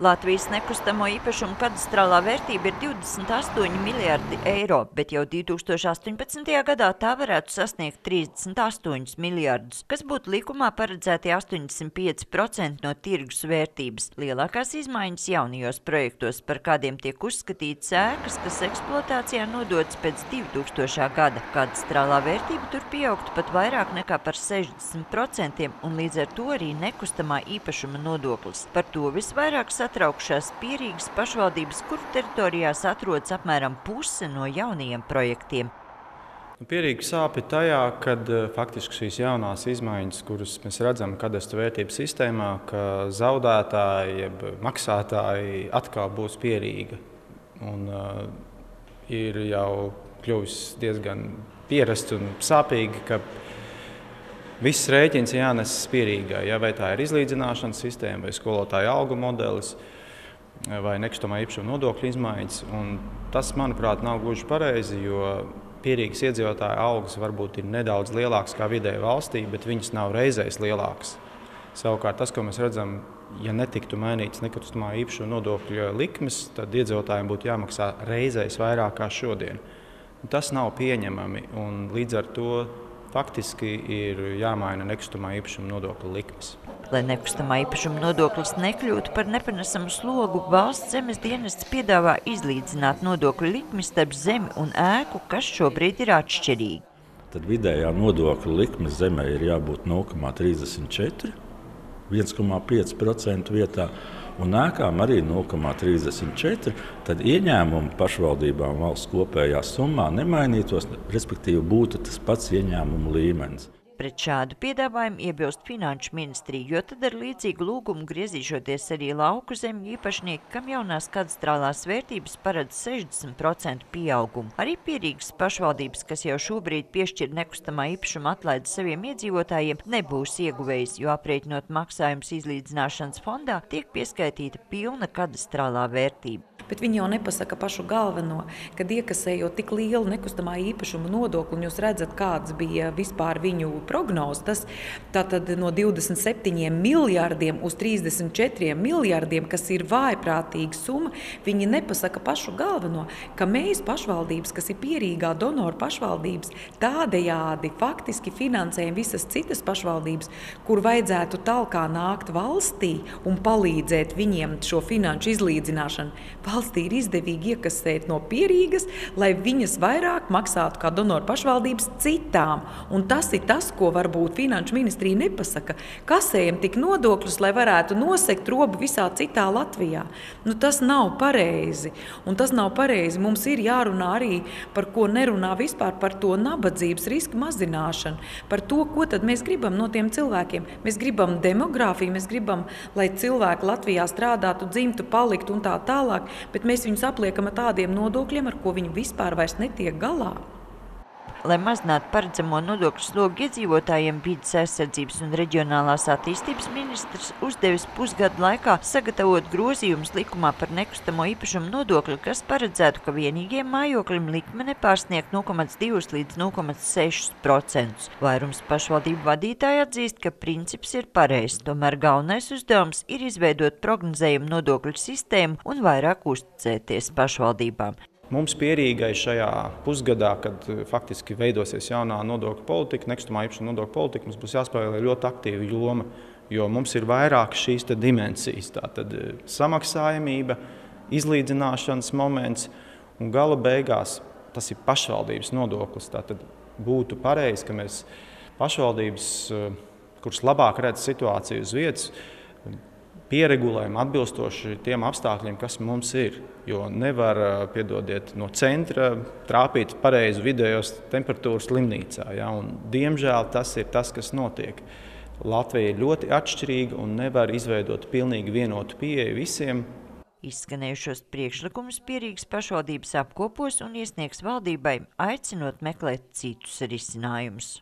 Latvijas nekustamo īpašumu kadastrālā vērtība ir 28 miljardi eiro, bet jau 2018. gadā tā varētu sasniegt 38 miljardus, kas būtu likumā paredzēti 85% no tirgus vērtības. Lielākās izmaiņas jaunajos projektos, par kādiem tiek uzskatītas ēkas, kas eksploatācijā nodotas pēc 2000. gada. Kadastrālā vērtība tur pieaugtu pat vairāk nekā par 60% un līdz ar to arī nekustamā īpašuma nodoklis. Par to visvairāk satraukšās Pierīgas pašvaldības, kuru teritorijās atrodas apmēram puse no jaunajiem projektiem. Pierīga sāp ir tajā, kad faktiski šīs jaunās izmaiņas, kuras mēs redzam kadastru vērtības sistēmā, ka zaudētāji, jeb maksātāji atkal būs Pierīga. Un ir jau kļuvis diezgan pierasts un sāpīgi, ka viss rēķins jānes Pierīgai, vai tā ir izlīdzināšanas sistēma, vai skolotāja algu modelis, vai nekustamā īpašuma nodokļu izmaiņas. Un tas, manuprāt, nav gluži pareizi, jo Pierīgas iedzīvotāju algas varbūt ir nedaudz lielākas kā vidēji valstī, bet viņas nav reizēs lielākas. Savukārt tas, ko mēs redzam, ja netiktu mainīts nekustamā īpašuma nodokļu likmes, tad iedzīvotājiem būtu jāmaksā reizēs vairāk kā šodien. Tas nav pieņemami, un līdz ar to faktiski ir jāmaina nekustamā īpašuma nodokļa likmes. Lai nekustamā īpašuma nodoklis nekļūtu par nepanesamu slogu, Valsts zemes dienests piedāvā izlīdzināt nodokļu likmi starp zemi un ēku, kas šobrīd ir atšķirīgi. Tad vidējā nodokļu likme zemē ir jābūt 0,34, 1,5% vietā, un ēkām arī 0,34, tad ieņēmumi pašvaldībām valsts kopējā summā nemainītos, respektīvi būtu tas pats ieņēmumu līmenis. Pret šādu piedāvājumu iebilst Finanšu ministrija, jo tad ar līdzīgu lūgumu griezīšoties arī lauku zemju īpašnieki, kam jaunās kadastrālās vērtības paredz 60% pieaugumu. Arī Pierīgas pašvaldības, kas jau šobrīd piešķir nekustamā īpašuma atlaidi saviem iedzīvotājiem, nebūs ieguvējis, jo aprēķinot maksājums izlīdzināšanas fondā tiek pieskaitīta pilna kadastrālā vērtība. Bet viņi jau nepasaka pašu galveno, kad iekasējot tik lielu nekustamā īpašuma nodokli, un jūs redzat, kāds bija vispār viņu prognozes, tātad no 27 miljardiem uz 34 miljardiem, kas ir vājprātīga summa, viņi nepasaka pašu galveno, ka mēs pašvaldības, kas ir Pierīgā donoru pašvaldības, tādējādi faktiski finansējam visas citas pašvaldības, kur vajadzētu talkā nākt valstī un palīdzēt viņiem šo finanšu izlīdzināšanu. Valstī ir izdevīgi iekasēt no Pierīgas, lai viņas vairāk maksātu kā donoru pašvaldības citām. Un tas ir tas, ko varbūt Finanšu ministrija nepasaka. Kasējam tik nodokļus, lai varētu nosegt robu visā citā Latvijā. Tas nav pareizi. Un tas nav pareizi. Mums ir jārunā arī par ko nerunā vispār, par to nabadzības riska mazināšanu. Par to, ko tad mēs gribam no tiem cilvēkiem. Mēs gribam demogrāfiju, mēs gribam, lai cilvēki Latvijā strādātu, dzimtu, paliktu un tā tālāk. Bet mēs viņus apliekam ar tādiem nodokļiem, ar ko viņi vispār vairs netiek galā. Lai mazinātu paredzamo nodokļu slogu iedzīvotājiem, Vides aizsardzības un reģionālās attīstības ministrs uzdevis pusgadu laikā sagatavot grozījumus likumā par nekustamo īpašumu nodokli, kas paredzētu, ka vienīgiem mājokļiem likme nepārsniegt 0,2 līdz 0,6%. Vairums pašvaldību vadītāji atzīst, ka princips ir pareizs, tomēr galvenais uzdevums ir izveidot prognozējumu nodokļu sistēmu un vairāk uzticēties pašvaldībām. Mums Pierīgai šajā pusgadā, kad faktiski veidosies jaunā nodokļu politika, nekustamā īpašuma nodokļu politika, mums būs jāspēlē ļoti aktīva loma, jo mums ir vairāk šīs dimensijas. Tātad samaksājamība, izlīdzināšanas moments un gala beigās tas ir pašvaldības nodoklis. Tātad būtu pareizi, ka mēs pašvaldības, kuras labāk redz situāciju uz vietas, pieregulējam atbilstoši tiem apstākļiem, kas mums ir. Jo nevar, piedodiet, no centra trāpīt pareizu vidējos temperatūras slimnīcā. Un, diemžēl tas ir tas, kas notiek. Latvija ir ļoti atšķirīga un nevar izveidot pilnīgi vienotu pieeju visiem. Izskanējušos priekšlikumus Pierīgas pašvaldības apkopos un iesniegs valdībai, aicinot meklēt citus risinājumus.